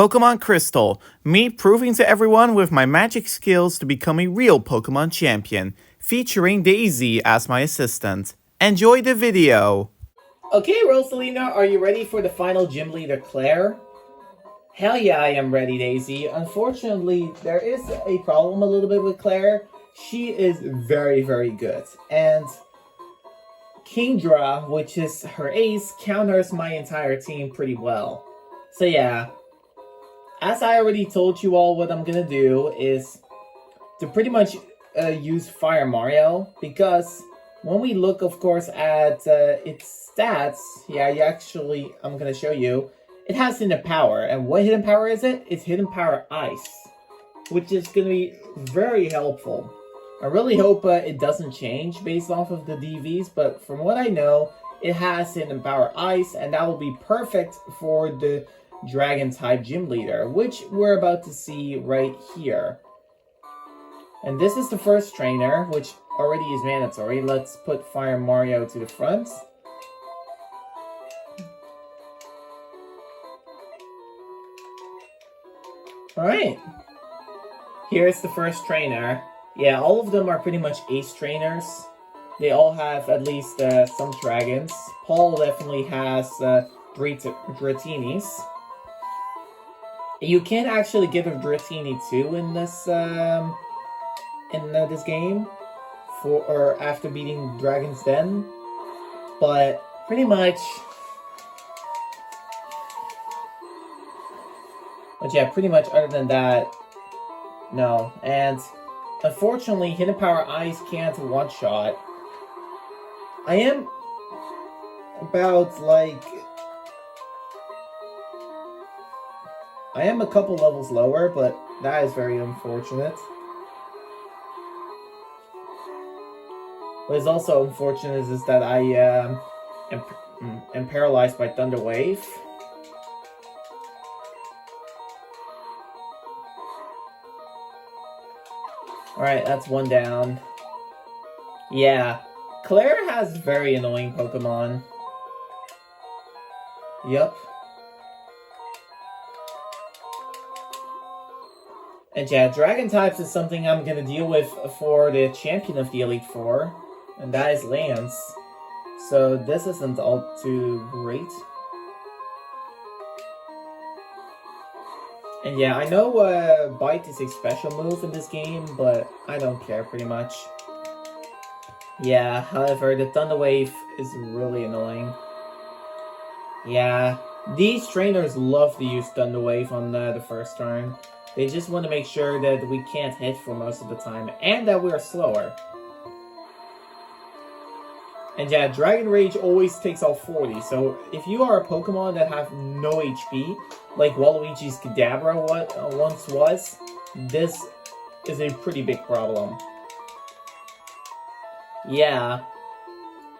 Pokemon Crystal, me proving to everyone with my magic skills to become a real Pokemon champion, featuring Daisy as my assistant. Enjoy the video! Okay, Rosalina, are you ready for the final gym leader, Claire? Hell yeah, I am ready, Daisy. Unfortunately, there is a problem a little bit with Claire. She is very, very good. And Kingdra, which is her ace, counters my entire team pretty well. So yeah, as I already told you all, what I'm gonna do is to pretty much use Fire Mario, because when we look, of course, at its stats, I'm gonna show you, it has hidden power. And what hidden power is it? It's hidden power ice, which is gonna be very helpful. I really hope it doesn't change based off of the DVs, but from what I know, it has hidden power ice, and that will be perfect for the dragon type gym leader, which we're about to see right here. And this is the first trainer, which already is mandatory. Let's put Fire Mario to the front. Alright. Here's the first trainer. Yeah, all of them are pretty much ace trainers. They all have at least some dragons. Paul definitely has Dratinis. You can actually get a Dratini too in this this game, after beating Dragon's Den, but pretty much. But yeah, pretty much other than that, no. And unfortunately, Hidden Power Ice can't one-shot. I am a couple levels lower, but that is very unfortunate. What is also unfortunate is that I am paralyzed by Thunder Wave. Alright, that's one down. Yeah, Claire has very annoying Pokemon. Yup. And yeah, Dragon types is something I'm gonna deal with for the champion of the Elite Four, and that is Lance. So this isn't all too great. And yeah, I know Bite is a special move in this game, but I don't care pretty much. Yeah, however, the Thunder Wave is really annoying. Yeah, these trainers love to use Thunder Wave on the first turn. They just want to make sure that we can't hit for most of the time, and that we are slower. And yeah, Dragon Rage always takes out 40, so if you are a Pokemon that have no HP, like Waluigi's Kadabra once was, this is a pretty big problem. Yeah.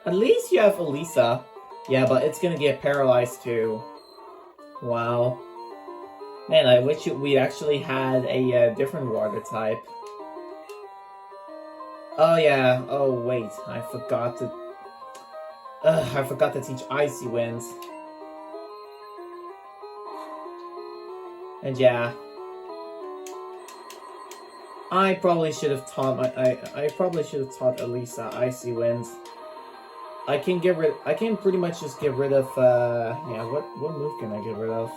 At least you have Elisa. Yeah, but it's gonna get paralyzed too. Wow. Man, I wish we actually had a different water type. Oh yeah. Oh wait, I forgot to teach Icy Winds. And yeah, I probably should have taught Elisa Icy Winds. I can pretty much just get rid of yeah, what move can I get rid of?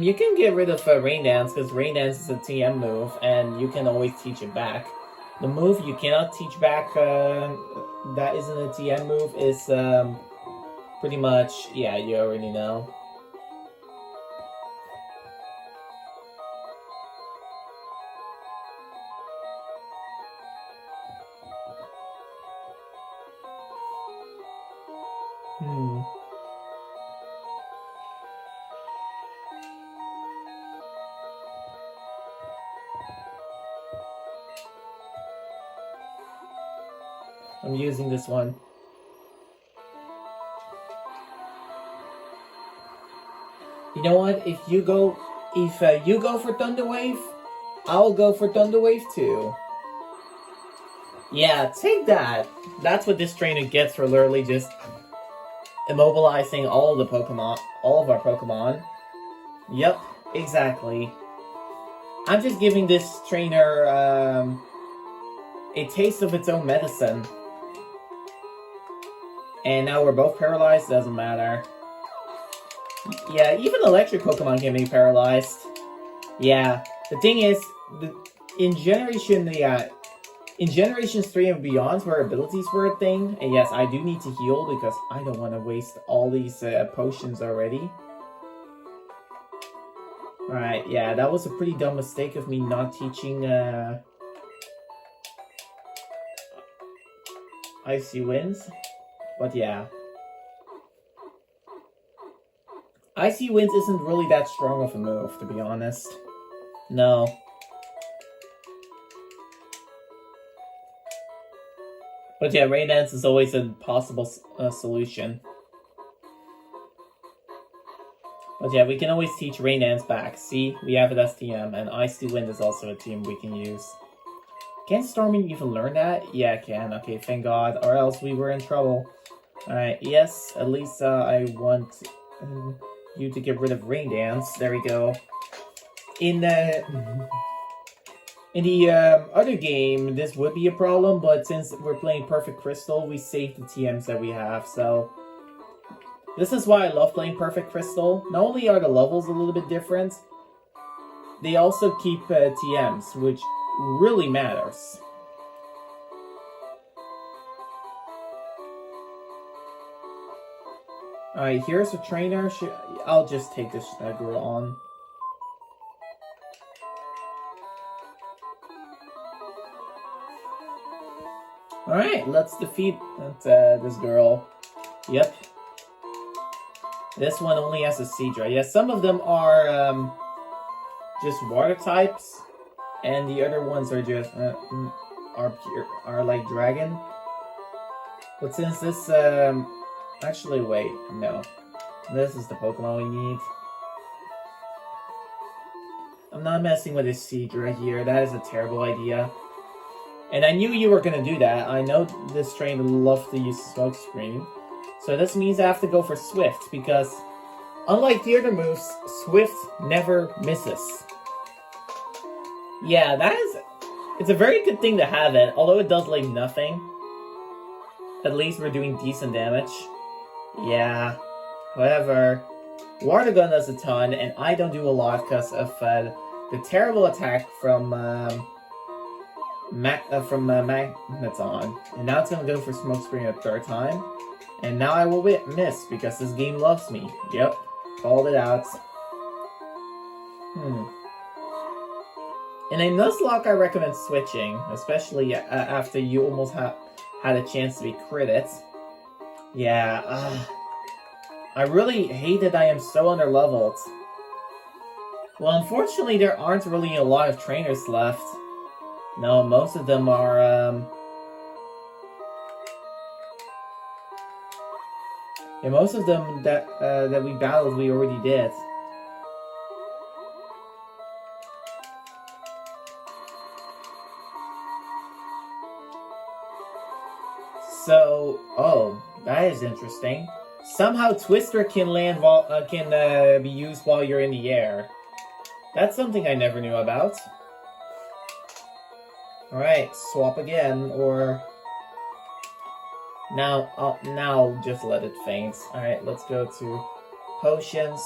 You can get rid of Rain Dance, because Rain Dance is a TM move, and you can always teach it back. The move you cannot teach back that isn't a TM move is pretty much, yeah, you already know. I'm using this one. You know what? If you go for Thunder Wave, I'll go for Thunder Wave too. Yeah, take that. That's what this trainer gets for literally just immobilizing all of our Pokemon. Yep, exactly. I'm just giving this trainer a taste of its own medicine. And now we're both paralyzed, doesn't matter. Yeah, even electric Pokemon can be paralyzed. Yeah, the thing is, in Generations 3 and beyond, where abilities were a thing, and yes, I do need to heal because I don't want to waste all these potions already. Alright, yeah, that was a pretty dumb mistake of me not teaching Icy Winds. But yeah. Icy Winds isn't really that strong of a move, to be honest. No. But yeah, Rain Dance is always a possible solution. But yeah, we can always teach Rain Dance back. See, we have it as TM, and Icy Wind is also a team we can use. Can Stormy even learn that? Yeah, it can. Okay, thank God, or else we were in trouble. Alright, yes, at least I want you to get rid of Rain Dance. There we go. In the other game, this would be a problem, but since we're playing Perfect Crystal, we save the TMs that we have, so... This is why I love playing Perfect Crystal. Not only are the levels a little bit different, they also keep TMs, which really matters. Alright, here's a trainer. I'll just take this girl on. Alright, let's defeat this girl. Yep. This one only has a Seadra. Yeah, some of them are just water types, and the other ones are just are like dragon. But since this actually wait, no. This is the Pokemon we need. I'm not messing with this Seadra here. That is a terrible idea. And I knew you were gonna do that. I know this trainer loves to use Smokescreen. So this means I have to go for Swift, because unlike the other moves, Swift never misses. Yeah, it's a very good thing to have it, although it does like nothing. At least we're doing decent damage. Yeah. However, Water Gun does a ton, and I don't do a lot because of the terrible attack from Magneton. And now it's gonna go for Smokescreen a third time. And now I will miss, because this game loves me. Yep, called it out. In a Nuzlocke, I recommend switching, especially after you almost had a chance to be critted. Yeah, I really hate that I am so underleveled. Well, unfortunately, there aren't really a lot of trainers left. No, most of them are, yeah, most of them that we battled, we already did. So, oh, that is interesting. Somehow Twister can land be used while you're in the air. That's something I never knew about. Alright, swap again, or... Now just let it faint. Alright, let's go to potions.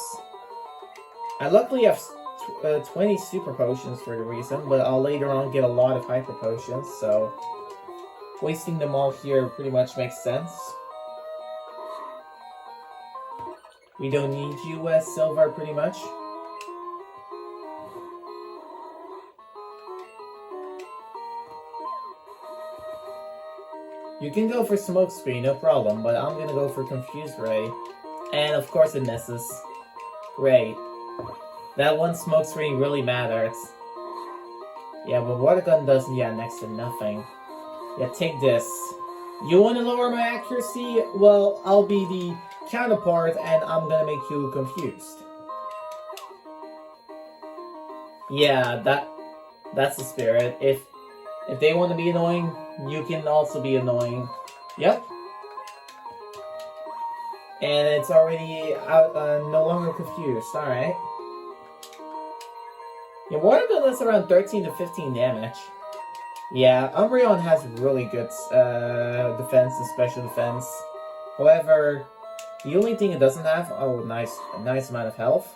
I luckily have 20 super potions for the reason, but I'll later on get a lot of hyper potions, so wasting them all here pretty much makes sense. We don't need you as Silver pretty much. You can go for Smokescreen, no problem, but I'm gonna go for Confused Ray. And of course it misses. Great. That one Smokescreen really matters. Yeah, but Water Gun does, next to nothing. Yeah, take this. You wanna lower my accuracy? Well, I'll be the counterpart and I'm gonna make you confused. Yeah, that's the spirit. If they want to be annoying, you can also be annoying. Yep. And it's already out, no longer confused. Alright. Yeah, water gun does around 13 to 15 damage. Yeah, Umbreon has really good defense and special defense. However, the only thing it doesn't have... Oh, nice. A nice amount of health.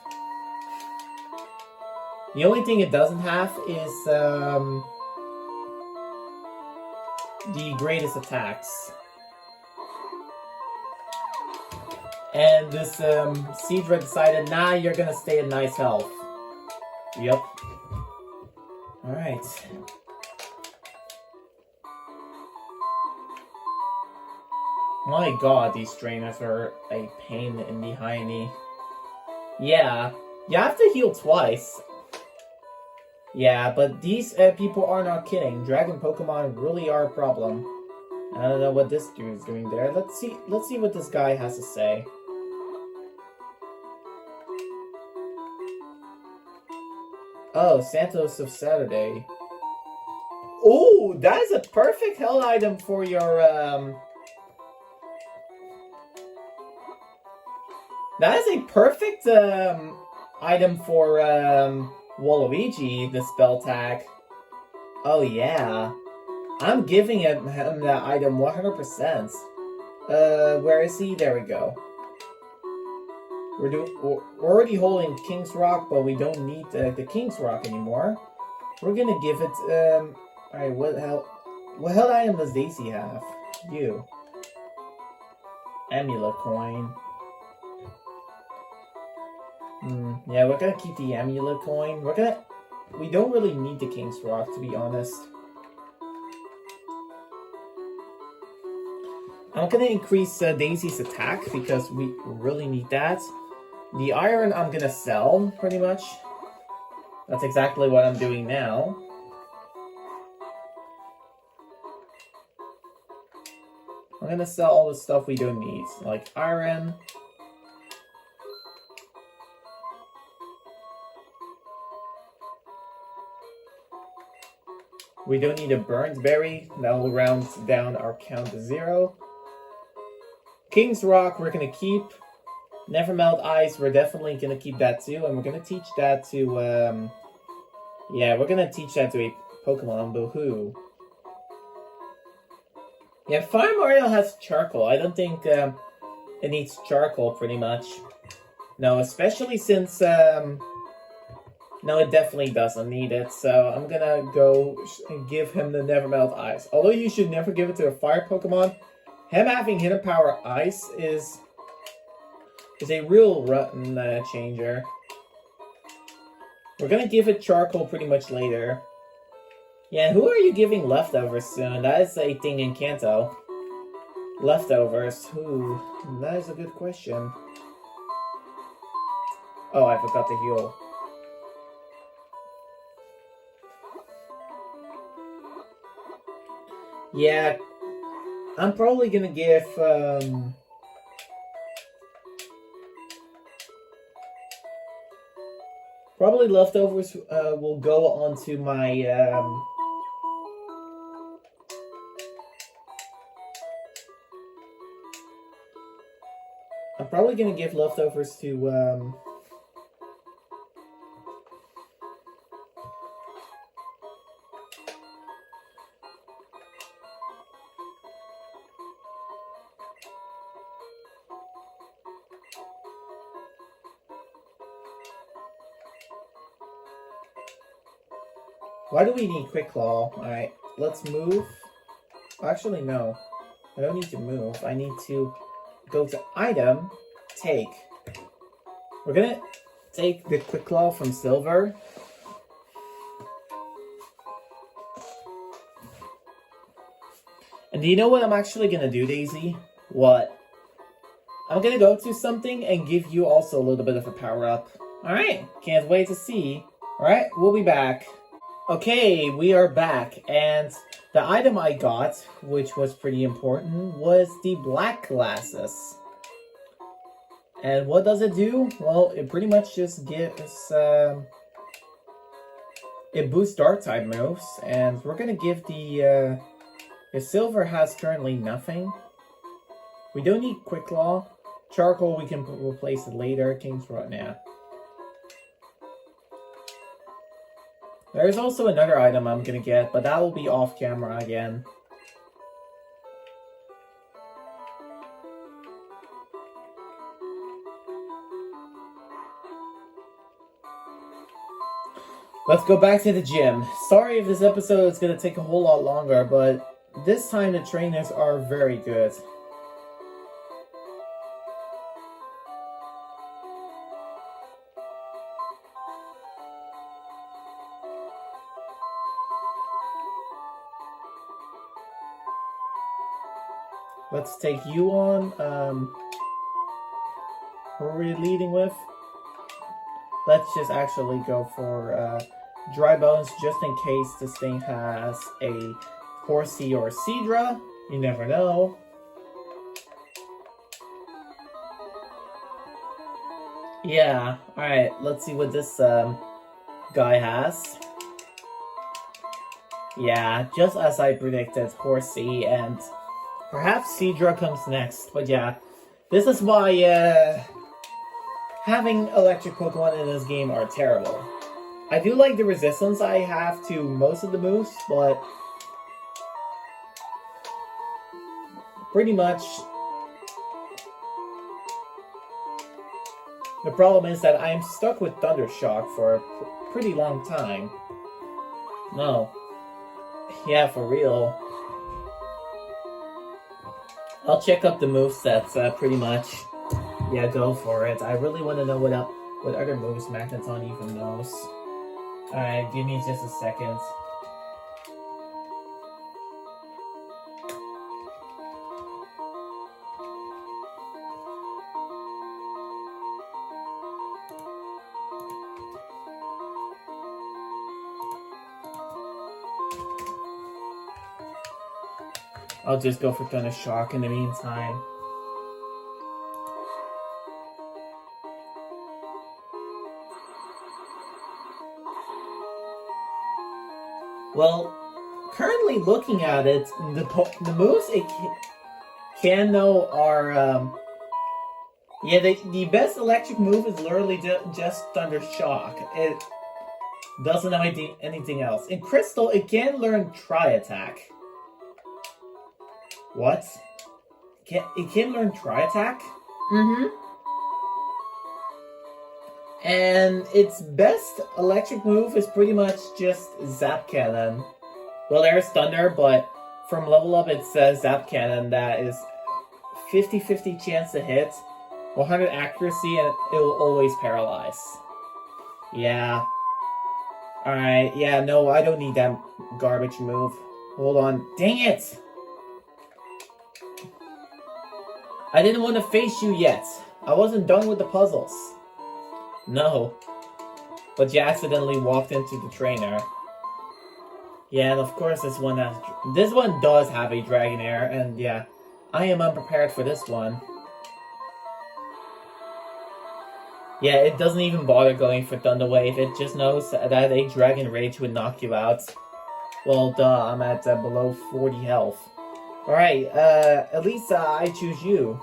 The only thing it doesn't have is the greatest attacks. And this Seadra decided, nah, you're gonna stay at nice health. Yep. Alright. My god, these trainers are a pain in the hiney. Yeah, you have to heal twice. Yeah, but these people are not kidding. Dragon Pokemon really are a problem. I don't know what this dude is doing there. Let's see what this guy has to say. Oh, Santos of Saturday. Oh, that is a perfect hell item for your That is a perfect item for Waluigi, the spell tag. Oh yeah. I'm giving him that item 100%. Where is he? There we go. We're already holding King's Rock, but we don't need the King's Rock anymore. We're gonna give it alright, what hell item does Daisy have? You. Amulet coin. Yeah, we're gonna keep the amulet coin. We don't really need the King's Rock, to be honest. I'm gonna increase Daisy's attack because we really need that. The iron I'm gonna sell, pretty much. That's exactly what I'm doing now. I'm gonna sell all the stuff we don't need, like iron. We don't need a burnt berry. That will round down our count to 0. King's Rock, we're gonna keep. Nevermelt Ice, we're definitely gonna keep that too, and we're gonna teach that to, yeah, we're gonna teach that to a Pokemon, but who? Yeah, Fire Mario has charcoal. I don't think, it needs charcoal, pretty much. No, especially since, no, it definitely doesn't need it, so I'm gonna go and give him the Nevermelt Ice. Although you should never give it to a fire Pokemon, him having Hidden Power Ice is a real rotten changer. We're gonna give it charcoal pretty much later. Yeah, who are you giving leftovers soon? That is a thing in Kanto. Leftovers, who? That is a good question. Oh, I forgot to heal. Yeah, I'm probably gonna give, probably leftovers will go onto my, I'm probably gonna give leftovers to, why do we need Quick Claw? Alright, let's move. Actually, no. I don't need to move. I need to go to Item, Take. We're gonna take the Quick Claw from Silver. And do you know what I'm actually gonna do, Daisy? What? I'm gonna go to something and give you also a little bit of a power-up. Alright, can't wait to see. Alright, we'll be back. Okay, we are back, and the item I got, which was pretty important, was the black glasses. And what does it do? Well, it pretty much just gives, it boosts dark type moves, and we're gonna give the Silver has currently nothing. We don't need Quick Claw. Charcoal, we can replace it later. King's Road, yeah. There's also another item I'm gonna get, but that will be off camera again. Let's go back to the gym. Sorry if this episode is gonna take a whole lot longer, but this time the trainers are very good. Let's take you on. Who are we leading with? Let's just actually go for Dry Bones, just in case this thing has a Horsey or Seadra. You never know. Yeah, alright, let's see what this guy has. Yeah, just as I predicted, Horsey, and perhaps Seadra comes next. But yeah, this is why having electric Pokemon in this game are terrible. I do like the resistance I have to most of the moves, but pretty much the problem is that I'm stuck with Thundershock for a pretty long time. No. Yeah, for real. I'll check up the movesets pretty much. Yeah, go for it. I really want to know what other moves Magneton even knows. Alright, give me just a second. I'll just go for Thundershock in the meantime. Well, currently looking at it, the moves it can know are, yeah, the best electric move is literally just Thundershock. It doesn't know anything else. In Crystal, it can learn Tri-Attack. What? It can learn Tri-Attack? Mm-hmm. And its best electric move is pretty much just Zap Cannon. Well, there's Thunder, but from level up it says Zap Cannon that is 50-50 chance to hit, 100 accuracy, and it will always paralyze. Yeah. Alright, yeah, no, I don't need that garbage move. Hold on. Dang it! I didn't want to face you yet. I wasn't done with the puzzles. No. But you accidentally walked into the trainer. Yeah, and of course this one does have a Dragonair, and yeah, I am unprepared for this one. Yeah, it doesn't even bother going for Thunder Wave, it just knows that a Dragon Rage would knock you out. Well, duh, I'm at below 40 health. Alright, Elisa, I choose you.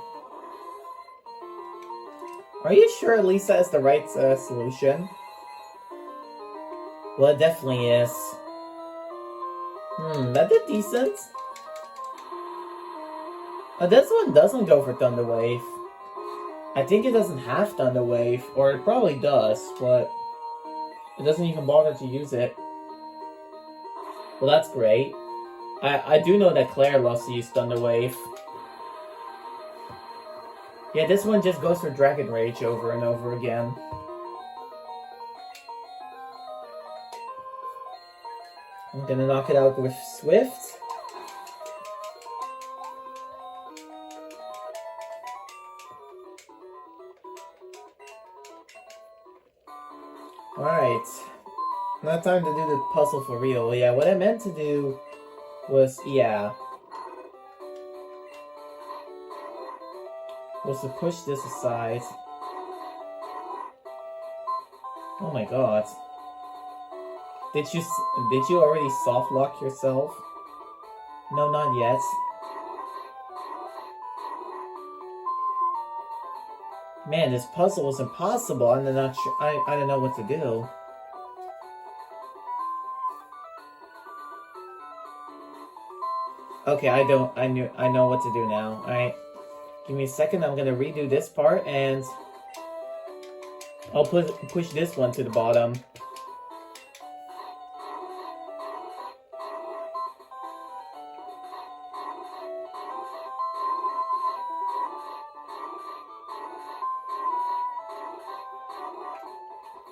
Are you sure Elisa is the right solution? Well, it definitely is. That did decent. This one doesn't go for Thunder Wave. I think it doesn't have Thunder Wave, or it probably does, but it doesn't even bother to use it. Well, that's great. I do know that Clair loves to use Thunder Wave. Yeah, this one just goes for Dragon Rage over and over again. I'm gonna knock it out with Swift. Alright. Now time to do the puzzle for real. Yeah, what I meant to do was, was to push this aside. Oh my god. Did you already soft lock yourself? No, not yet. Man, this puzzle was impossible. I'm not sure. I don't know what to do. Okay, I know what to do now. Alright. Give me a second, I'm gonna redo this part and I'll push this one to the bottom.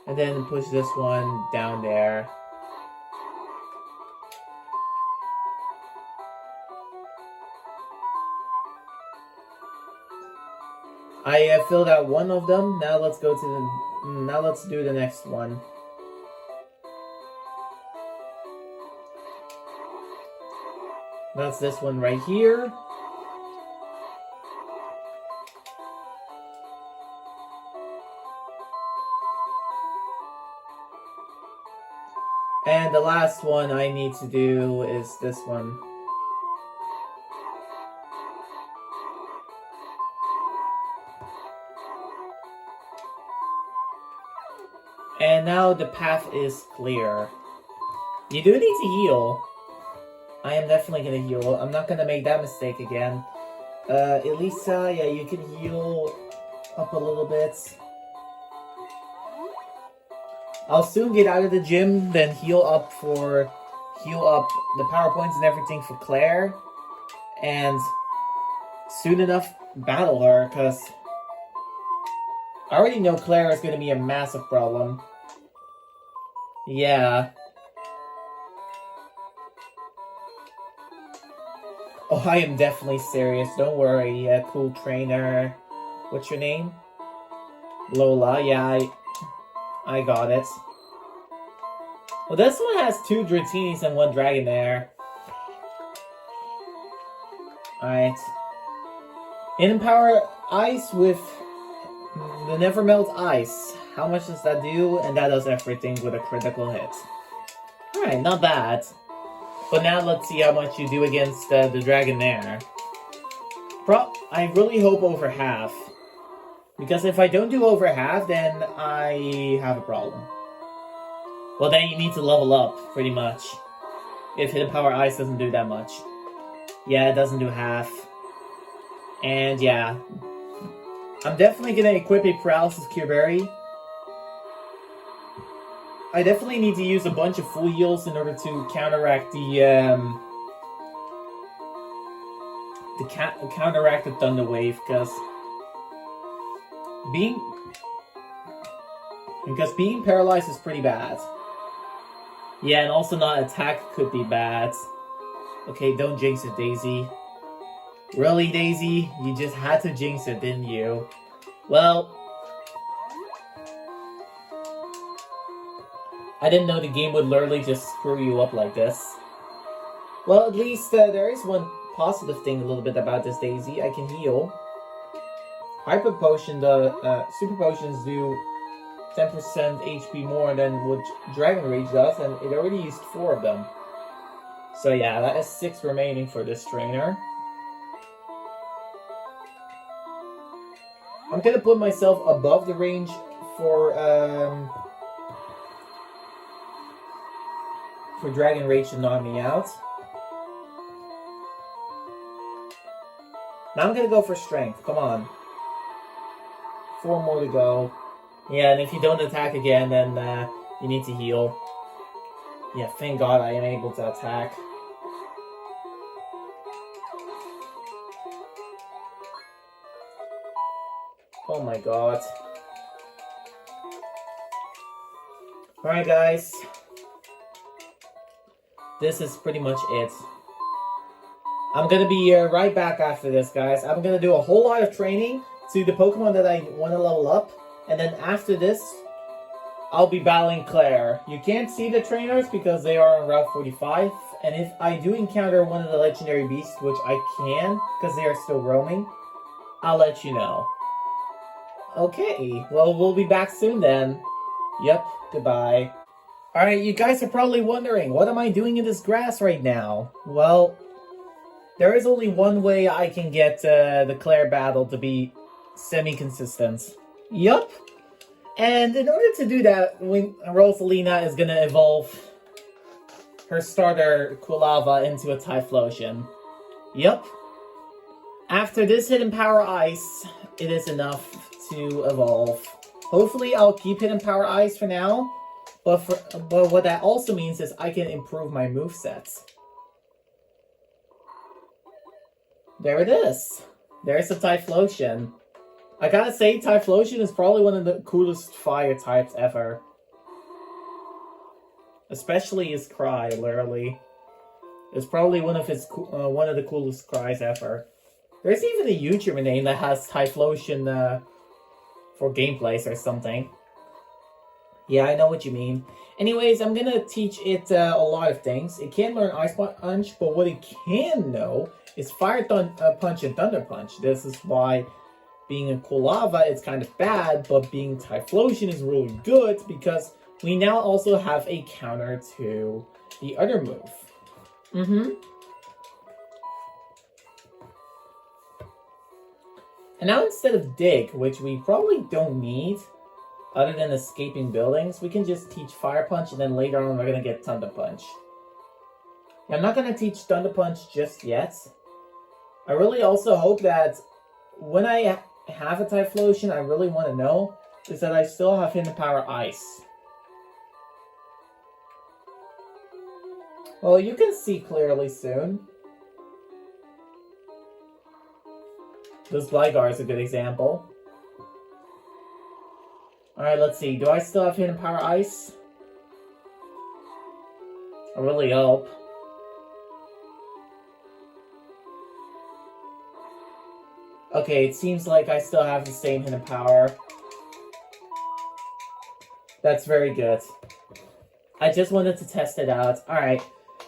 And then push this one down there. I filled out one of them. Now let's go to the. Now let's do the next one. That's this one right here. And the last one I need to do is this one. And now the path is clear. You do need to heal. I am definitely gonna heal. I'm not gonna make that mistake again. Elisa, yeah, you can heal up a little bit. I'll soon get out of the gym, then heal up the power points and everything for Claire. And soon enough battle her, because I already know Claire is gonna be a massive problem. Yeah. Oh, I am definitely serious. Don't worry, cool trainer. What's your name? Lola. Yeah, I got it. Well, this one has 2 Dratinis and 1 Dragonair. Alright. Empower Ice with the Never Melt Ice. How much does that do? And that does everything with a critical hit. Alright, not bad. But now let's see how much you do against the Dragonair. I really hope over half. Because if I don't do over half, then I have a problem. Well, then you need to level up, pretty much. If Hidden Power Ice doesn't do that much. Yeah, it doesn't do half. And yeah. I'm definitely gonna equip a Paralysis Cure Berry. I definitely need to use a bunch of full heals in order to counteract counteract the Thunder Wave, because being paralyzed is pretty bad. Yeah, and also not attack could be bad. Okay, don't jinx it, Daisy. Really, Daisy? You just had to jinx it, didn't you? Well, I didn't know the game would literally just screw you up like this. Well, at least there is one positive thing a little bit about this Daisy. I can heal. Hyper Potion, Super Potions do 10% HP more than what Dragon Rage does, and it already used 4 of them. So yeah, that is 6 remaining for this trainer. I'm gonna put myself above the range for Dragon Rage to knock me out. Now I'm gonna go for Strength. Come on. 4 more to go. Yeah, and if you don't attack again, then you need to heal. Yeah, thank God I am able to attack. Oh my God. Alright guys. This is pretty much it. I'm gonna be right back after this, guys. I'm gonna do a whole lot of training to the Pokemon that I want to level up. And then after this, I'll be battling Clair. You can't see the trainers because they are on Route 45. And if I do encounter one of the legendary beasts, which I can, because they are still roaming, I'll let you know. Okay, well, we'll be back soon then. Yep, goodbye. Alright, you guys are probably wondering, what am I doing in this grass right now? Well, there is only one way I can get the Clair battle to be semi-consistent. Yup. And in order to do that, Rosalina is gonna evolve her starter Quilava into a Typhlosion. Yup. After this Hidden Power Ice, it is enough to evolve. Hopefully I'll keep Hidden Power Ice for now, but what that also means is I can improve my movesets. There it is. There's a Typhlosion. I gotta say, Typhlosion is probably one of the coolest fire types ever. Especially his cry, literally. It's probably one of the coolest cries ever. There's even a YouTuber name that has Typhlosion for gameplays or something. Yeah, I know what you mean. Anyways, I'm gonna teach it a lot of things. It can learn Ice Punch, but what it can know is Fire Punch and Thunder Punch. This is why being a Quilava, it's kind of bad, but being Typhlosion is really good because we now also have a counter to the other move. And now instead of Dig, which we probably don't need, other than escaping buildings, we can just teach Fire Punch, and then later on we're going to get Thunder Punch. I'm not going to teach Thunder Punch just yet. I really also hope that when I have a Typhlosion, I really want to know is that I still have Hidden Power Ice. Well, you can see clearly soon. This Gligar is a good example. Alright, let's see. Do I still have Hidden Power Ice? I really hope. Okay, it seems like I still have the same Hidden Power. That's very good. I just wanted to test it out. Alright.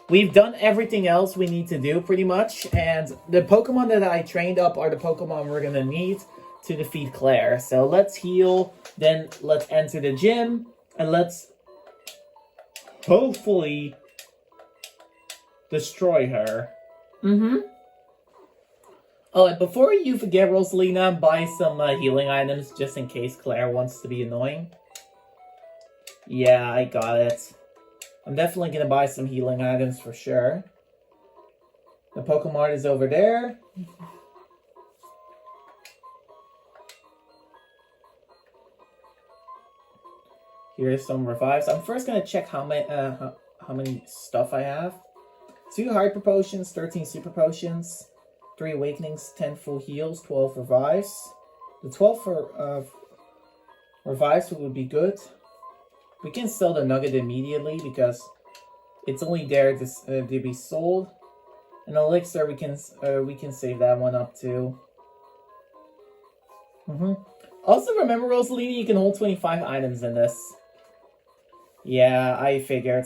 We've done everything else we need to do, pretty much. And the Pokemon that I trained up are the Pokemon we're going to need to defeat Clair. So let's heal, then let's enter the gym, and let's hopefully destroy her. Oh, and before you forget, Rosalina, buy some healing items just in case Clair wants to be annoying. Yeah, I got it. I'm definitely going to buy some healing items for sure. The Pokemon is over there. Here's some revives. I'm first going to check how many stuff I have. 2 Hyper Potions, 13 Super Potions, 3 Awakenings, 10 Full Heals, 12 Revives. The 12 for Revives would be good. We can sell the Nugget immediately because it's only there to be sold. And Elixir, we can save that one up too. Also, remember, Rosalina, you can hold 25 items in this. Yeah, I figured.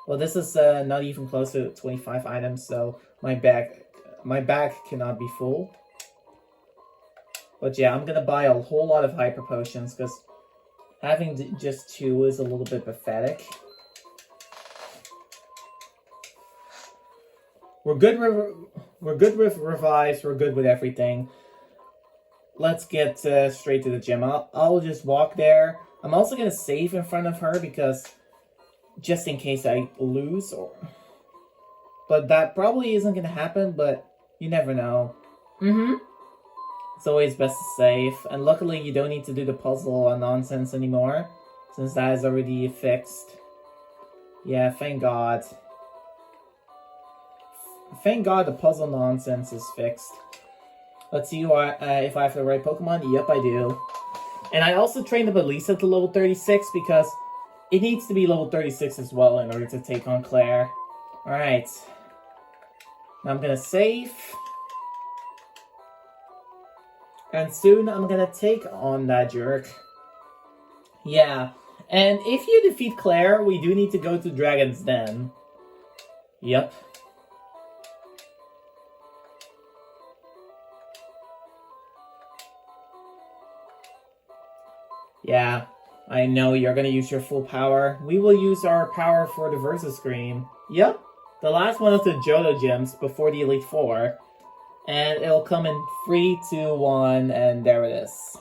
Well, this is not even close to 25 items, so my bag cannot be full. But yeah, I'm gonna buy a whole lot of Hyper Potions because having just 2 is a little bit pathetic. We're good with revives. We're good with everything. Let's get straight to the gym. I'll just walk there. I'm also gonna save in front of her because just in case I lose, but that probably isn't gonna happen. But you never know. It's always best to save, and luckily you don't need to do the puzzle nonsense anymore, since that is already fixed. Yeah, thank God. Thank God the puzzle nonsense is fixed. Let's see if I have the right Pokemon. Yep, I do. And I also trained up Elisa to level 36 because it needs to be level 36 as well in order to take on Clair. Alright. Now I'm gonna save. And soon I'm gonna take on that jerk. Yeah. And if you defeat Clair, we do need to go to Dragon's Den. Yep. Yeah, I know you're gonna use your full power. We will use our power for the Versus Screen. Yep. The last one of the Johto gems before the Elite Four. And it'll come in 3, 2, 1, and there it is.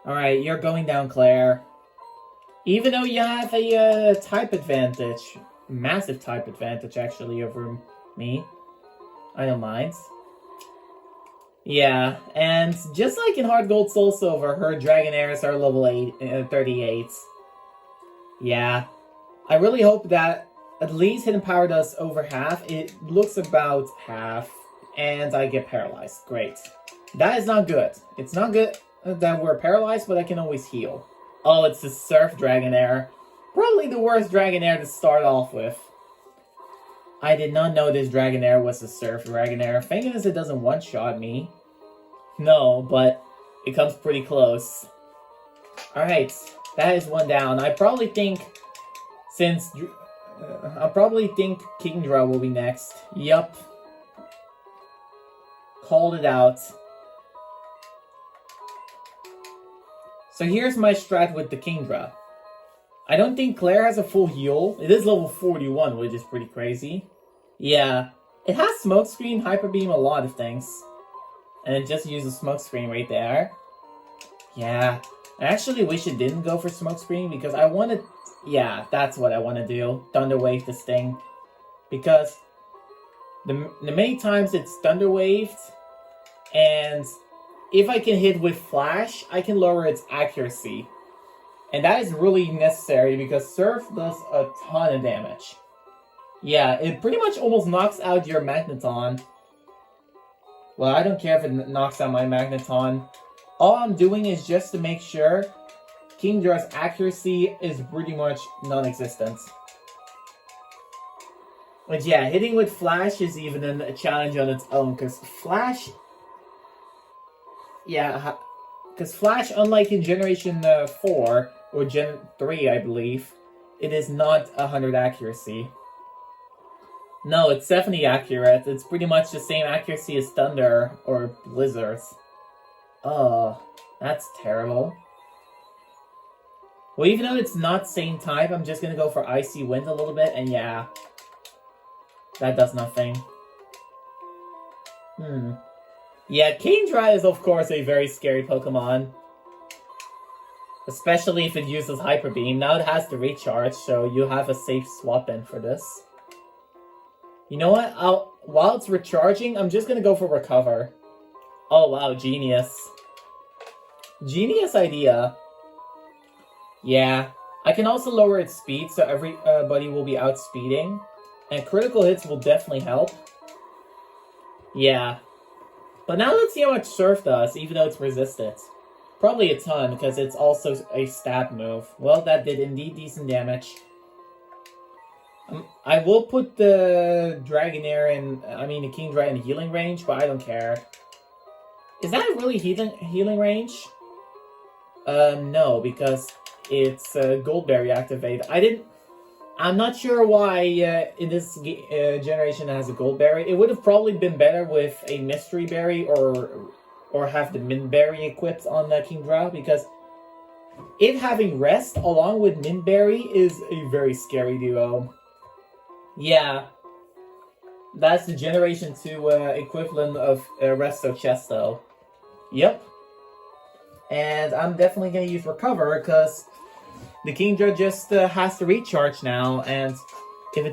Alright, you're going down, Claire. Even though you have a type advantage. Massive type advantage, actually, over me. I don't mind. Yeah, and just like in Hard Gold Soul Silver, her Dragonairs are level 38. Yeah. I really hope that at least Hidden Power does over half. It looks about half, and I get paralyzed. Great. That is not good. It's not good that we're paralyzed, but I can always heal. Oh, it's the Surf Dragonair. Probably the worst Dragonair to start off with. I did not know this Dragonair was a Surf Dragonair. Thank goodness it doesn't one-shot me. No, but it comes pretty close. Alright, that is one down. I probably think Kingdra will be next. Yup. Called it out. So here's my strat with the Kingdra. I don't think Clair has a full heal. It is level 41, which is pretty crazy. Yeah, it has Smokescreen, Hyper Beam, a lot of things. And it just uses Smokescreen right there. Yeah, I actually wish it didn't go for Smokescreen because I wanted... Yeah, that's what I want to do. Thunder Wave this thing. Because the many times it's Thunder Waved, and if I can hit with Flash, I can lower its accuracy. And that is really necessary because Surf does a ton of damage. Yeah, it pretty much almost knocks out your Magneton. Well, I don't care if it knocks out my Magneton. All I'm doing is just to make sure Kingdra's accuracy is pretty much non-existent. But yeah, hitting with Flash is even a challenge on its own, because Flash... Yeah, because Flash, unlike in Generation 4, or Gen 3, I believe, it is not 100 accuracy. No, it's 70 accurate. It's pretty much the same accuracy as Thunder or Blizzards. Oh, that's terrible. Well, even though it's not same type, I'm just gonna go for Icy Wind a little bit, and yeah. That does nothing. Yeah, Kingdra is of course a very scary Pokemon. Especially if it uses Hyper Beam. Now it has the recharge, so you have a safe swap in for this. You know what? While it's recharging, I'm just gonna go for Recover. Oh wow, genius. Genius idea. Yeah. I can also lower its speed, so everybody will be outspeeding. And critical hits will definitely help. Yeah. But now let's see how much Surf does, even though it's resisted. Probably a ton, because it's also a stab move. Well, that did indeed decent damage. I will put the Dragonair the Kingdra in healing range, but I don't care. Is that really healing range? No, because it's Goldberry activate. I'm not sure why in this generation it has a Goldberry. It would have probably been better with a Mystery Berry or have the Mint Berry equipped on the Kingdra, because it having Rest along with Mint Berry is a very scary duo. Yeah, that's the Generation 2 equivalent of Resto Chesto. Yep. And I'm definitely going to use Recover, because the Kingdra just has to recharge now, and if it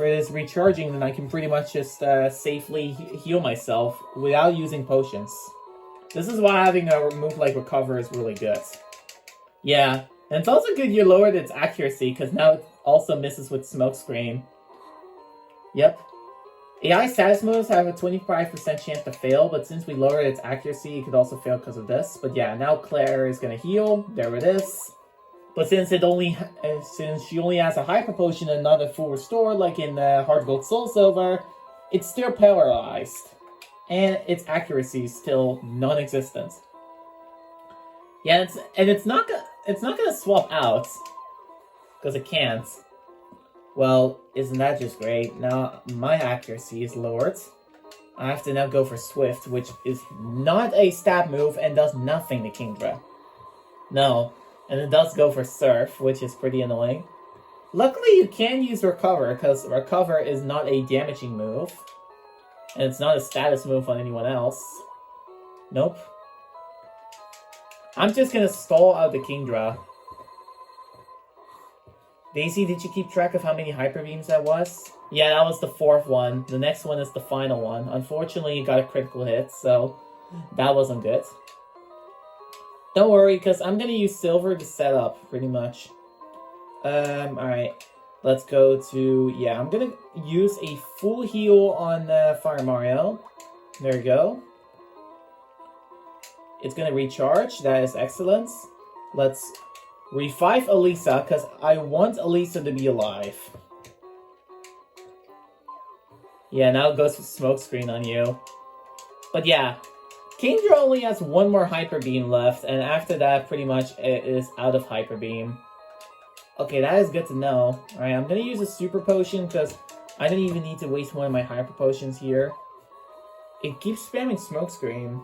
is recharging, then I can pretty much just safely heal myself without using potions. This is why having a move like Recover is really good. Yeah, and it's also good you lowered its accuracy, because now it also misses with Smokescreen. Yep. AI status moves have a 25% chance to fail, but since we lowered its accuracy, it could also fail because of this. But yeah, now Claire is going to heal. There it is. But since she only has a Hyper Potion and not a full restore, like in Heart Gold Soul Silver, it's still paralyzed. And its accuracy is still non-existent. Yeah, it's not gonna swap out. Because it can't. Well, isn't that just great? Now my accuracy is lowered. I have to now go for Swift, which is not a stab move and does nothing to Kingdra. No. And it does go for Surf, which is pretty annoying. Luckily, you can use Recover, because Recover is not a damaging move. And it's not a status move on anyone else. Nope. I'm just gonna stall out the Kingdra. Daisy, did you keep track of how many Hyper Beams that was? Yeah, that was the 4th one. The next one is the final one. Unfortunately, you got a critical hit, so that wasn't good. Don't worry, because I'm gonna use Silver to set up, pretty much. Alright. Let's go to... Yeah, I'm gonna use a full heal on Fire Mario. There you go. It's gonna recharge. That is excellent. Let's revive Elisa, because I want Elisa to be alive. Yeah, now it goes with Smokescreen on you. But yeah, Kingdra only has one more Hyper Beam left, and after that, pretty much it is out of Hyper Beam. Okay, that is good to know. Alright, I'm gonna use a Super Potion, because I don't even need to waste one of my Hyper Potions here. It keeps spamming Smokescreen.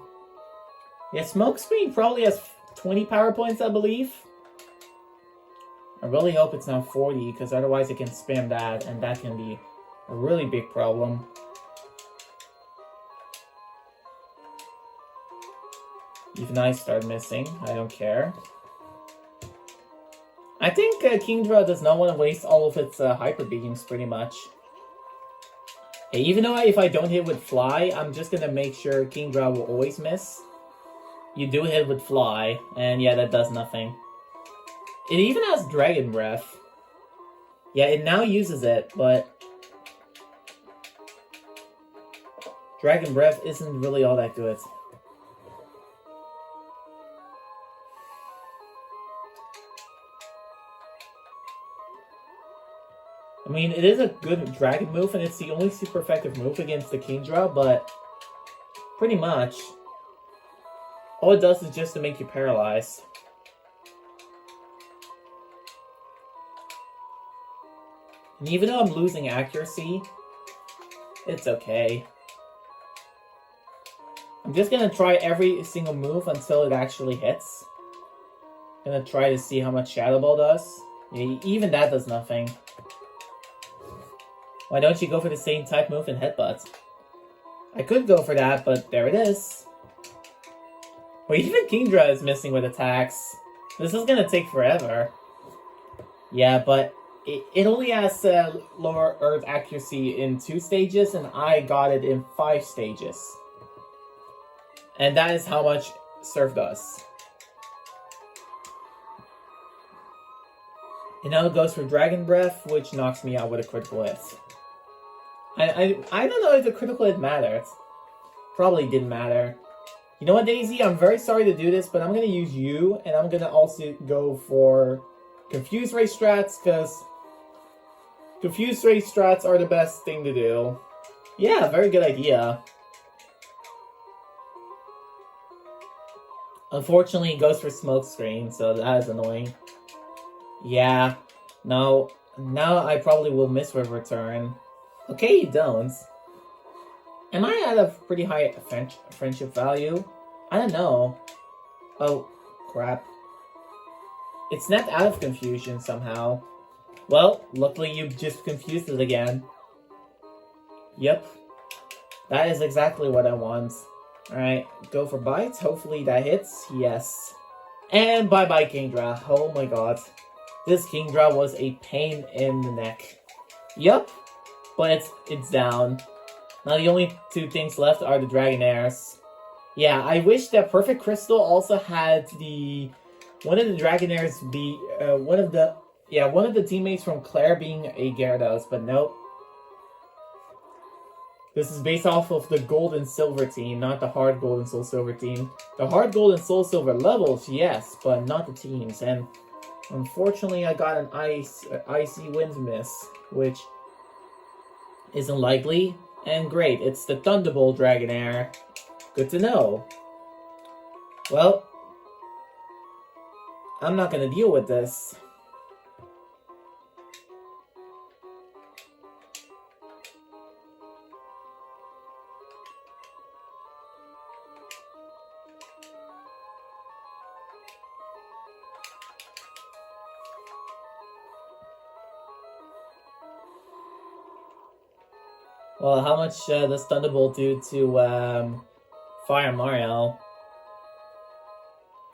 Yeah, Smokescreen probably has 20 power points, I believe. I really hope it's not 40, because otherwise it can spam that, and that can be a really big problem. Even I start missing. I don't care. I think Kingdra does not want to waste all of its Hyper Beams, pretty much. Hey, even though if I don't hit with Fly, I'm just gonna make sure Kingdra will always miss. You do hit with Fly, and yeah, that does nothing. It even has Dragon Breath. Yeah, it now uses it, but... Dragon Breath isn't really all that good. I mean, it is a good dragon move, and it's the only super effective move against the Kingdra, but... Pretty much. All it does is just to make you paralyzed. And even though I'm losing accuracy, it's okay. I'm just gonna try every single move until it actually hits. Gonna try to see how much Shadow Ball does. Yeah, even that does nothing. Why don't you go for the same type move and Headbutt? I could go for that, but there it is. Well, even Kingdra is missing with attacks. This is gonna take forever. Yeah, but it only has lower Earth accuracy in 2 stages, and I got it in 5 stages. And that is how much Surf does. And now it goes for Dragon Breath, which knocks me out with a critical hit. I don't know if the critical hit mattered. Probably didn't matter. You know what, Daisy? I'm very sorry to do this, but I'm going to use you, and I'm going to also go for Confused Ray strats, because Confused Ray strats are the best thing to do. Yeah, very good idea. Unfortunately, it goes for Smokescreen, so that is annoying. Yeah, no, now I probably will miss with Return. Okay, you don't. Am I at a pretty high friendship value? I don't know. Oh, crap. It snapped out of confusion somehow. Well, luckily you just confused it again. Yep. That is exactly what I want. Alright, go for bites. Hopefully that hits. Yes. And bye-bye, Kingdra. Oh my god. This Kingdra was a pain in the neck. Yup. But it's down. Now the only 2 things left are the Dragonairs. Yeah, I wish that Perfect Crystal also had one of the Dragonairs be one of the teammates from Clair being a Gyarados, but nope. This is based off of the Gold and Silver team, not the Hard Gold and Soul Silver team. The Hard Gold and Soul Silver levels, yes, but not the teams. And unfortunately, I got an Icy Wind miss, which isn't likely. And great, it's the Thunderbolt Dragonair. Good to know. Well, I'm not gonna deal with this. Well, how much does Thunderbolt do to Fire Mario?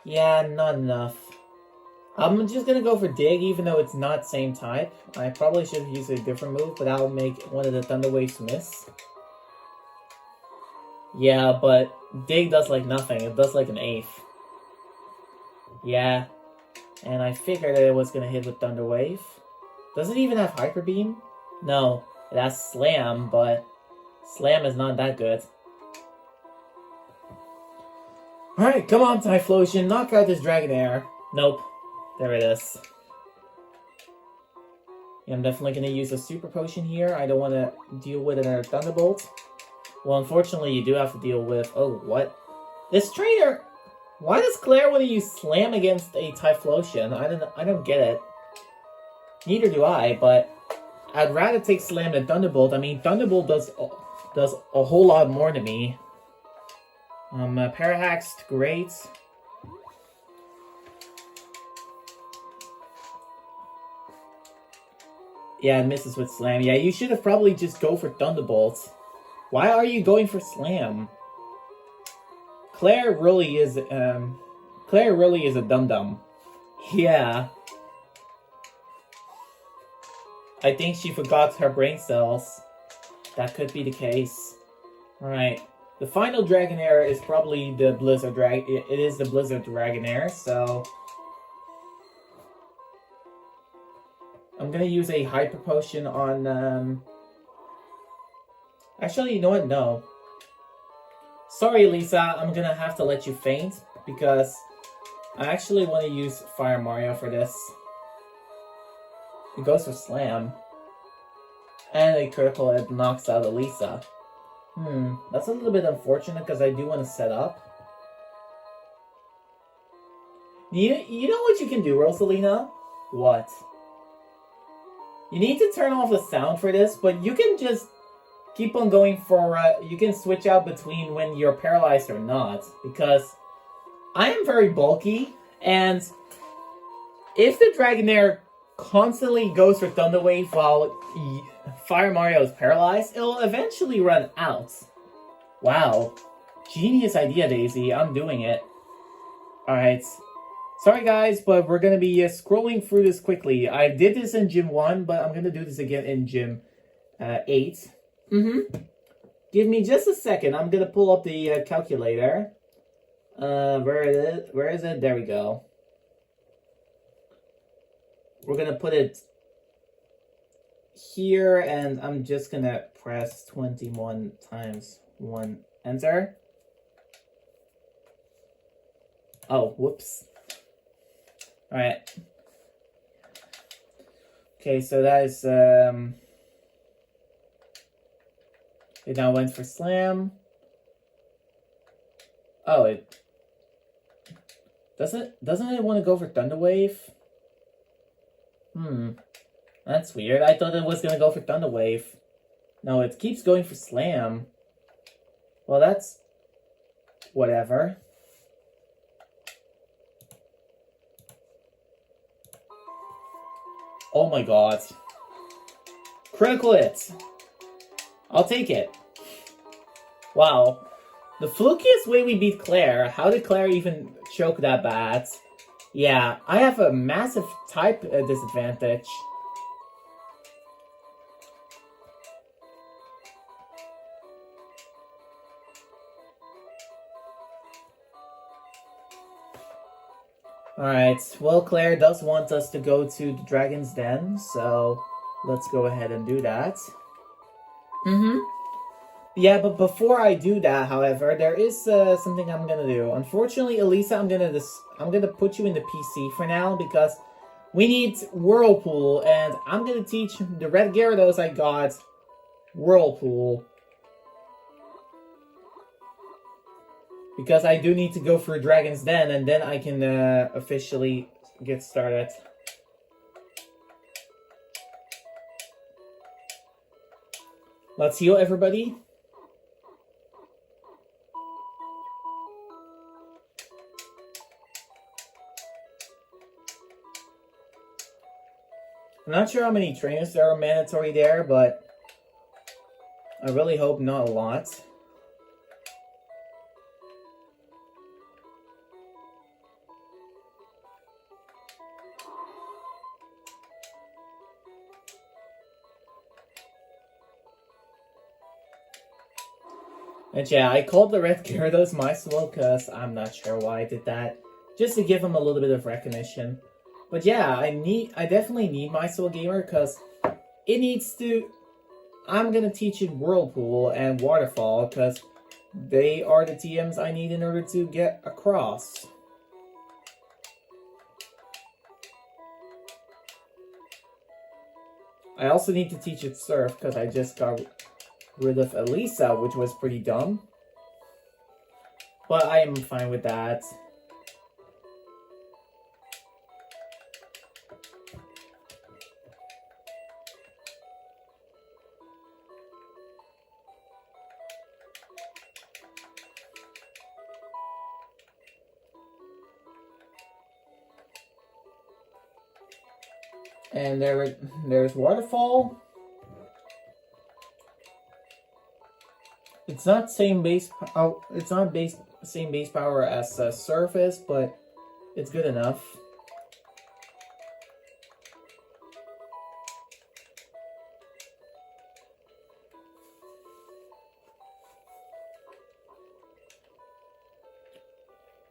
Yeah, not enough. I'm just gonna go for Dig, even though it's not same type. I probably should have used a different move, but that'll make one of the Thunder Waves miss. Yeah, but Dig does like nothing. It does like an eighth. Yeah, and I figured that it was gonna hit with Thunder Wave. Does it even have Hyper Beam? No, it has Slam, but Slam is not that good. Alright, come on, Typhlosion, knock out this Dragonair. Nope. There it is. Yeah, I'm definitely gonna use a Super Potion here. I don't want to deal with another Thunderbolt. Well, unfortunately, you do have to deal with... Oh, what? This trainer... Why does Claire want to use Slam against a Typhlosion? I don't get it. Neither do I, but I'd rather take Slam than Thunderbolt. I mean, Thunderbolt does a whole lot more to me. Parahaxed, great. Yeah, it misses with Slam. Yeah, you should have probably just go for Thunderbolt. Why are you going for Slam? Claire really is a dum-dum. Yeah. I think she forgot her brain cells. That could be the case. Alright. The final Dragonair is probably the Blizzard It is the Blizzard Dragonair, so... I'm gonna use a Hyper Potion on, Actually, you know what? No. Sorry, Lisa, I'm gonna have to let you faint, because I actually want to use Fire Mario for this. It goes for Slam. And a critical, it knocks out Elisa. That's a little bit unfortunate, because I do want to set up. You know what you can do, Rosalina? What? You need to turn off the sound for this, but you can just keep on going for, you can switch out between when you're paralyzed or not, because I am very bulky, and if the Dragonair constantly goes for Thunder Wave while Fire Mario is paralyzed, it'll eventually run out. Wow. Genius idea, Daisy. I'm doing it. Alright. Sorry guys, but we're gonna be scrolling through this quickly. I did this in Gym 1, but I'm gonna do this again in Gym 8. Give me just a second. I'm gonna pull up the calculator. Where is it? There we go. We're gonna put it here, and I'm just gonna press 21 times 1, enter. Oh, whoops. Alright. Okay, so that is, it now went for Slam. Oh, it... Doesn't it want to go for Thunder Wave? That's weird. I thought it was gonna go for Thunder Wave. No, it keeps going for Slam. Well, that's... whatever. Oh my god. Critical hit. I'll take it. Wow. The flukiest way we beat Claire. How did Claire even choke that bad? Yeah, I have a massive type disadvantage. Alright, well, Claire does want us to go to the Dragon's Den, so let's go ahead and do that. Yeah, but before I do that, however, there is something I'm gonna do. Unfortunately, Elisa, I'm gonna put you in the PC for now, because we need Whirlpool, and I'm gonna teach the red Gyarados I got Whirlpool. Because I do need to go for Dragon's Den, and then I can officially get started. Let's heal everybody. I'm not sure how many trainers there are mandatory there, but I really hope not a lot. And yeah, I called the red Gyarados Maestro because I'm not sure why I did that. Just to give him a little bit of recognition. But yeah, I definitely need Maestro Gamer because it needs to... I'm gonna teach it Whirlpool and Waterfall because they are the TMs I need in order to get across. I also need to teach it Surf because I just got rid of Elisa, which was pretty dumb. But I am fine with that. And there's Waterfall. It's not same base. Oh, it's not same base power as Surface, but it's good enough.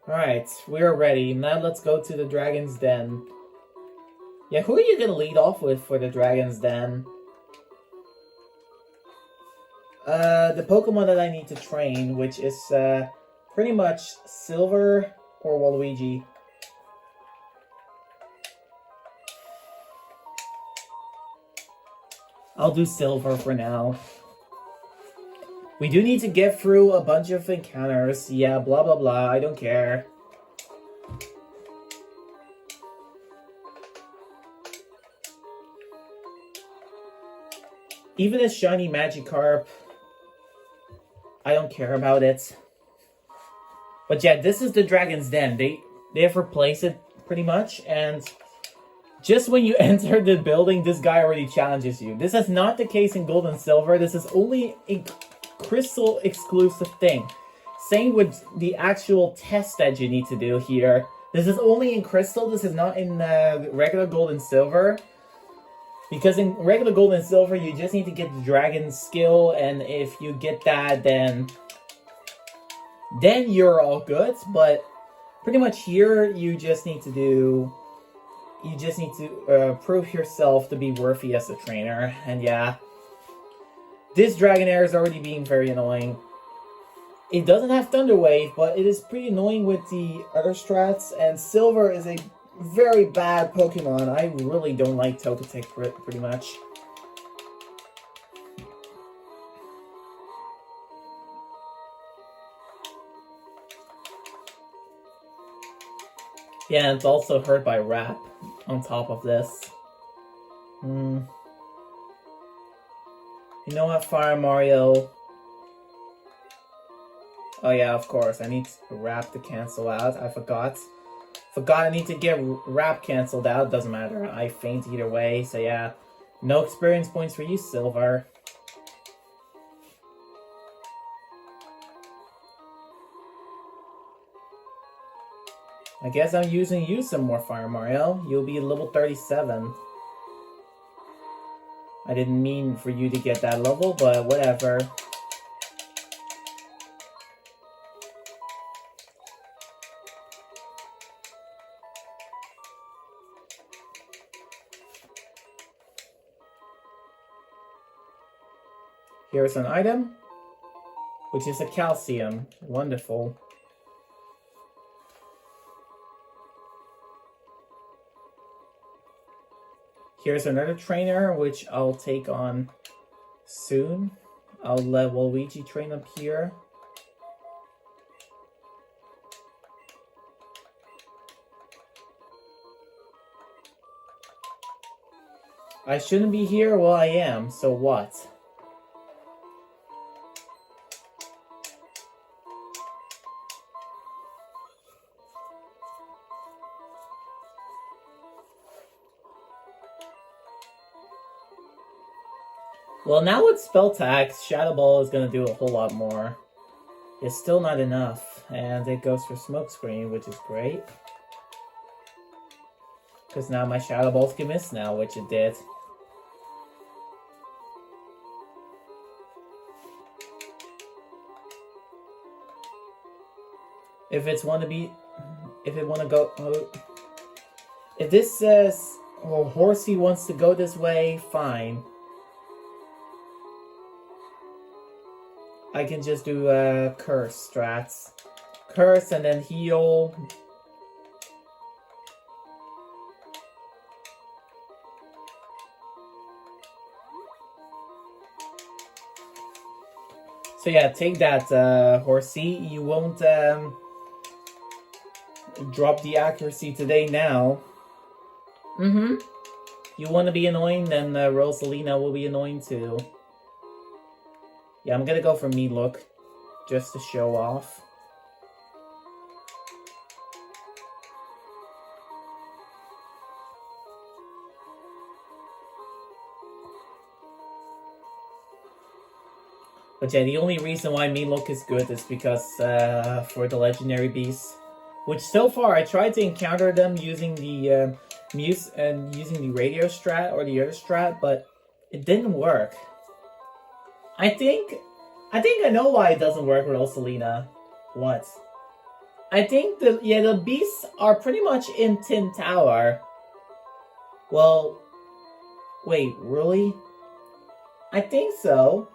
Alright, we're ready. Now let's go to the Dragon's Den. Yeah, who are you gonna lead off with for the Dragon's Den? The Pokemon that I need to train, which is pretty much Silver or Waluigi. I'll do Silver for now. We do need to get through a bunch of encounters. Yeah, blah blah blah, I don't care. Even a shiny Magikarp, I don't care about it. But yeah, this is the Dragon's Den. They have replaced it pretty much, and just when you enter the building, this guy already challenges you. This is not the case in Gold and Silver. This is only a Crystal exclusive thing. Same with the actual test that you need to do here. This is only in Crystal. This is not in regular Gold and Silver. Because in regular Gold and Silver, you just need to get the Dragon skill, and if you get that, then you're all good. But pretty much here, you just need to prove yourself to be worthy as a trainer. And yeah, this Dragonair is already being very annoying. It doesn't have Thunder Wave, but it is pretty annoying with the other strats, and Silver is a very bad Pokemon. I really don't like Togetic pretty much. Yeah, and it's also hurt by Rap on top of this. You know what, Fire Mario? Oh yeah, of course. I need Rap to cancel out. I forgot. I need to get Rap cancelled out. Doesn't matter. I faint either way. So yeah, no experience points for you, Silver. I guess I'm using you some more, Fire Mario. You'll be level 37. I didn't mean for you to get that level, but whatever. Here's an item, which is a calcium. Wonderful. Here's another trainer, which I'll take on soon. I'll let Waluigi train up here. I shouldn't be here? Well, I am, so what? Well, now with Spell Tags, Shadow Ball is going to do a whole lot more. It's still not enough, and it goes for Smokescreen, which is great. Because now my Shadow Balls can miss now, which it did. If it's want to be, if it want to go, if this says, oh, Horsey wants to go this way, fine. I can just do curse strats. Curse and then heal. So yeah, take that, Horsey. You won't drop the accuracy today now. You want to be annoying, then Rosalina will be annoying too. Yeah, I'm gonna go for me look, just to show off. But yeah, the only reason why me look is good is because for the legendary beasts, which so far I tried to encounter them using the using the radio strat or the other strat, but it didn't work. I think I know why it doesn't work with Rosalina. What? I think the beasts are pretty much in Tin Tower. Well, wait, really? I think so.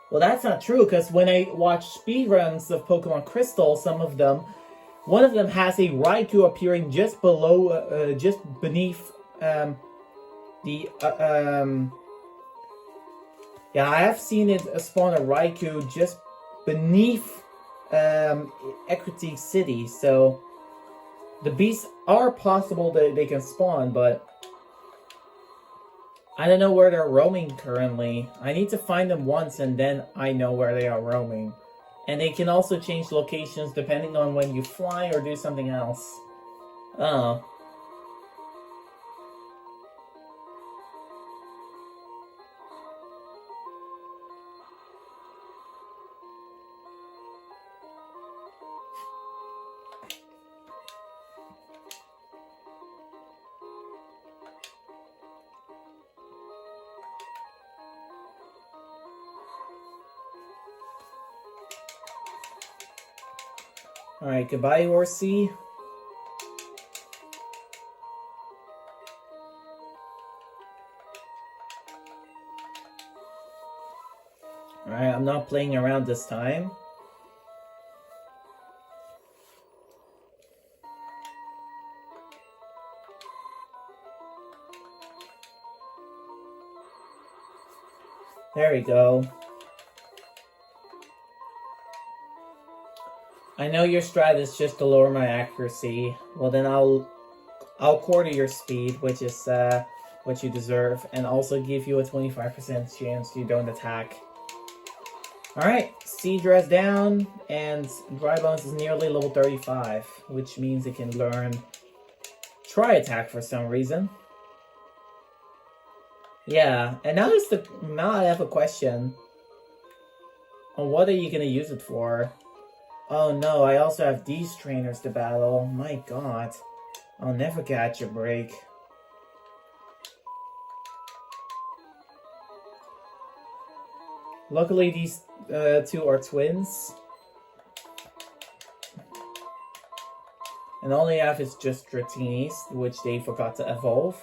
Well, that's not true, because when I watch speedruns of Pokemon Crystal, one of them has a Raikou appearing just below, just beneath, yeah, I have seen it spawn a Raikou just beneath, Ecruteak City, so the beasts are possible that they can spawn, but I don't know where they're roaming currently. I need to find them once and then I know where they are roaming. And they can also change locations depending on when you fly or do something else. Oh. Alright, goodbye, Horsey. Alright, I'm not playing around this time. There we go. I know your strat is just to lower my accuracy. Well, then I'll quarter your speed, which is what you deserve, and also give you a 25% chance you don't attack. Alright, Seadra down, and Dry Bones is nearly level 35, which means it can learn Tri Attack for some reason. Yeah, and now I have a question. On what are you gonna use it for? Oh no, I also have these trainers to battle. My god. I'll never catch a break. Luckily, these two are twins. And all they have is just Dratinis, which they forgot to evolve.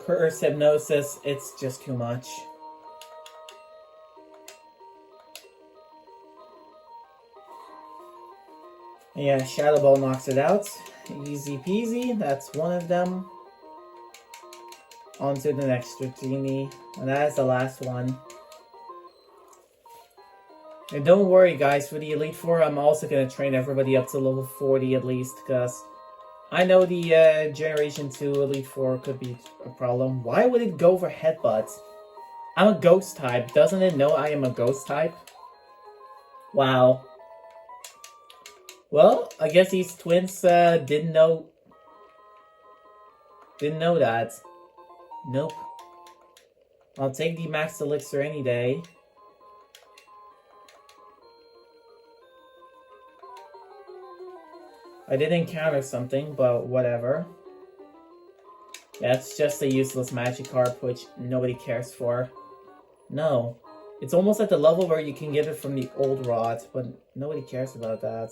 Curse Hypnosis, it's just too much. Yeah, Shadow Ball knocks it out. Easy peasy, that's one of them. On to the next Dratini, and that is the last one. And don't worry guys, for the Elite Four, I'm also going to train everybody up to level 40 at least, because I know the Generation 2 Elite Four could be a problem. Why would it go for Headbutt? I'm a ghost type. Doesn't it know I am a ghost type? Wow. Well, I guess these twins didn't know that. Nope. I'll take the max elixir any day. I did encounter something, but whatever. Yeah, it's just a useless magic carp, which nobody cares for. No. It's almost at the level where you can get it from the old rod, but nobody cares about that.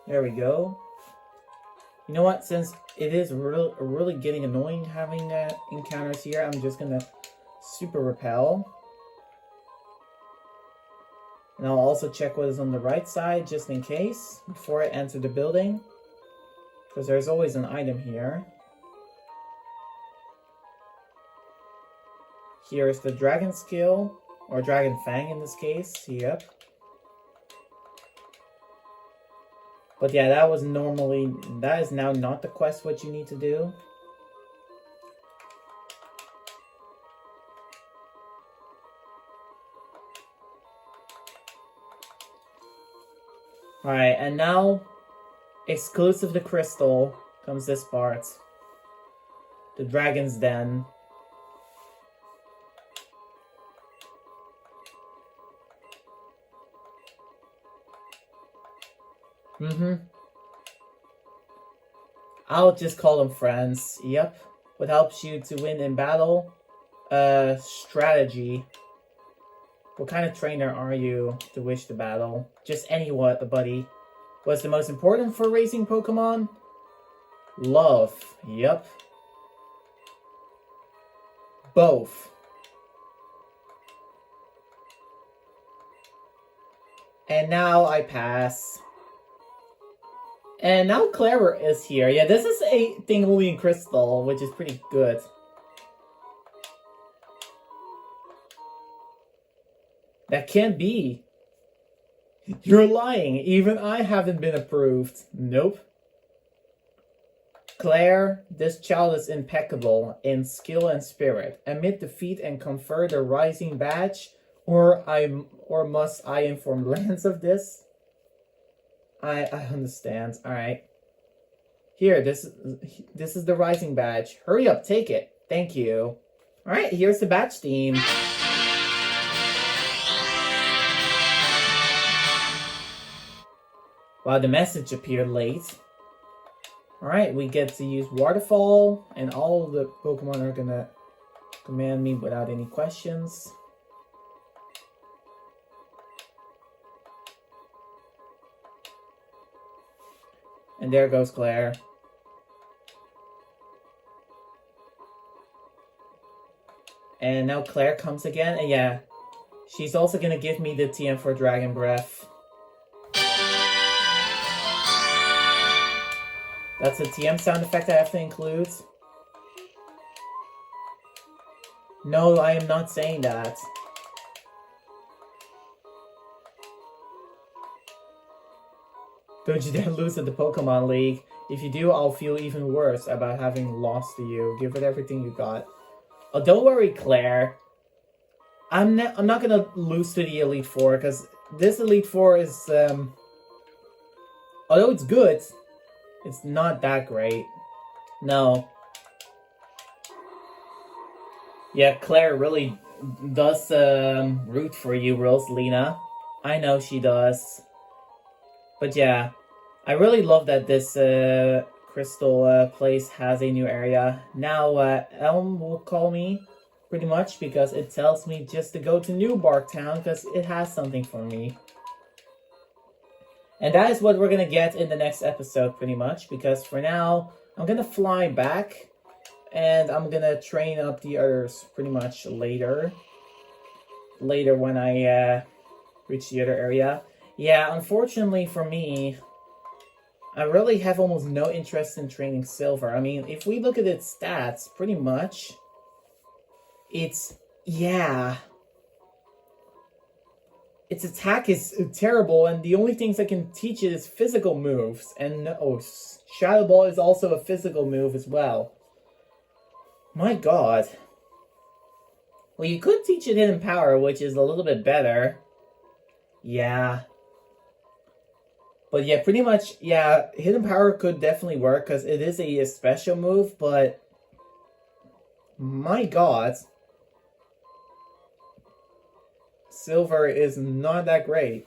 There we go. You know what? Since it is really getting annoying having encounters here, I'm just gonna super repel. And I'll also check what is on the right side, just in case, before I enter the building. Because there's always an item here. Here is the dragon skill, or dragon fang in this case, yep. But yeah, that is now not the quest what you need to do. Alright, and now, exclusive to Crystal, comes this part. The Dragon's Den. I'll just call them friends. Yep. What helps you to win in battle? Strategy. What kind of trainer are you to wish to battle? Just any what, buddy. What's the most important for racing Pokemon? Love. Yep. Both. And now I pass. And now Clair is here. Yeah, this is a thing only in Crystal, which is pretty good. That can't be. You're lying. Even I haven't been approved. Nope. Clair, this child is impeccable in skill and spirit. Admit defeat and confer the rising badge, or must I inform Lance of this? I understand. All right. Here, this is the rising badge. Hurry up, take it. Thank you. All right, here's the badge theme. Wow, the message appeared late. Alright, we get to use Waterfall, and all of the Pokemon are gonna command me without any questions. And there goes Clair. And now Clair comes again, and yeah, she's also gonna give me the TM for Dragon Breath. That's a TM sound effect I have to include. No, I am not saying that. Don't you dare lose at the Pokemon League. If you do, I'll feel even worse about having lost to you. Give it everything you got. Oh, don't worry, Clair. I'm not gonna lose to the Elite Four, because this Elite Four is, although it's good, it's not that great. No. Yeah, Clair really does root for you, Rosalina. I know she does. But yeah, I really love that this Crystal place has a new area. Now, Elm will call me, pretty much, because it tells me just to go to New Bark Town, because it has something for me. And that is what we're going to get in the next episode, pretty much. Because for now, I'm going to fly back. And I'm going to train up the others pretty much later. Later when I reach the other area. Yeah, unfortunately for me, I really have almost no interest in training Silver. I mean, if we look at its stats, pretty much, it's, yeah. its attack is terrible, and the only things I can teach it is physical moves. And Shadow Ball is also a physical move as well. My god. Well, you could teach it Hidden Power, which is a little bit better. Yeah. But yeah, pretty much, yeah, Hidden Power could definitely work, because it is a special move, but... My god. Silver is not that great.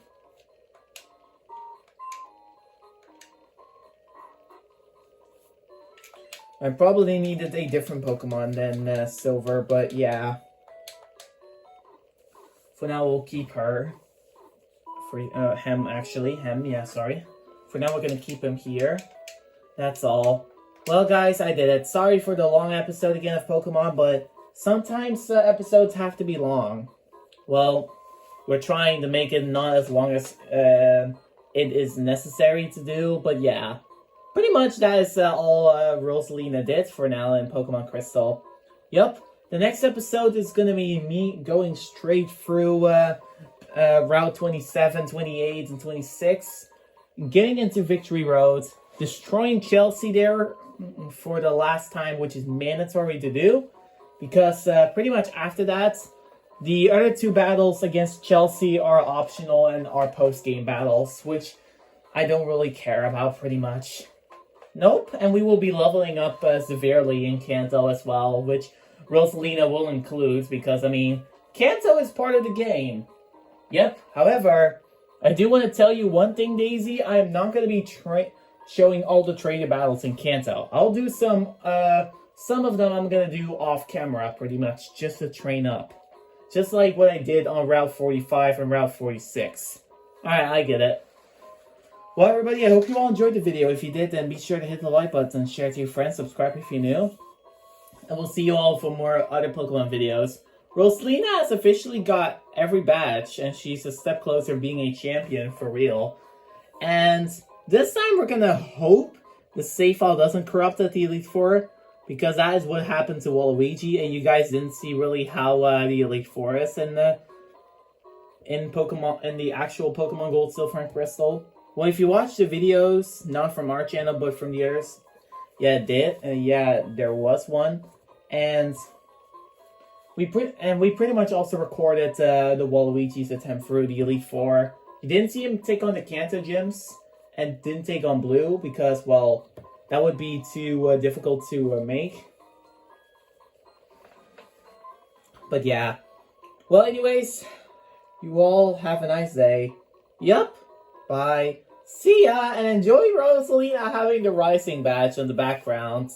I probably needed a different Pokemon than Silver, but yeah. For now, we'll keep her. Him, actually. Him, yeah, sorry. For now, we're gonna keep him here. That's all. Well, guys, I did it. Sorry for the long episode again of Pokemon, but sometimes episodes have to be long. Well, we're trying to make it not as long as it is necessary to do, but yeah. Pretty much that is all Rosalina did for now in Pokemon Crystal. Yup, the next episode is going to be me going straight through Route 27, 28, and 26. Getting into Victory Road, destroying Chelsea there for the last time, which is mandatory to do. Because pretty much after that, the other two battles against Chelsea are optional and are post-game battles, which I don't really care about pretty much. Nope, and we will be leveling up severely in Kanto as well, which Rosalina will include because, I mean, Kanto is part of the game. Yep, however, I do want to tell you one thing, Daisy. I am not going to be showing all the trainer battles in Kanto. I'll do some of them I'm going to do off camera pretty much just to train up. Just like what I did on Route 45 and Route 46. Alright, I get it. Well, everybody, I hope you all enjoyed the video. If you did, then be sure to hit the like button, share it to your friends, subscribe if you're new. And we'll see you all for more other Pokemon videos. Rosalina has officially got every badge, and she's a step closer being a champion for real. And this time we're gonna hope the save file doesn't corrupt at the Elite Four, because that is what happened to Waluigi, and you guys didn't see really how the Elite Four is in the actual Pokemon Gold, Silver, and Crystal. Well, if you watch the videos, not from our channel, but from the others, yeah, it did. Yeah, there was one. And we pretty much also recorded the Waluigi's attempt through the Elite Four. You didn't see him take on the Kanto gyms, and didn't take on Blue, because, well, that would be too difficult to make. But yeah. Well, anyways, you all have a nice day. Yup. Bye. See ya, and enjoy Rosalina having the Rising badge in the background.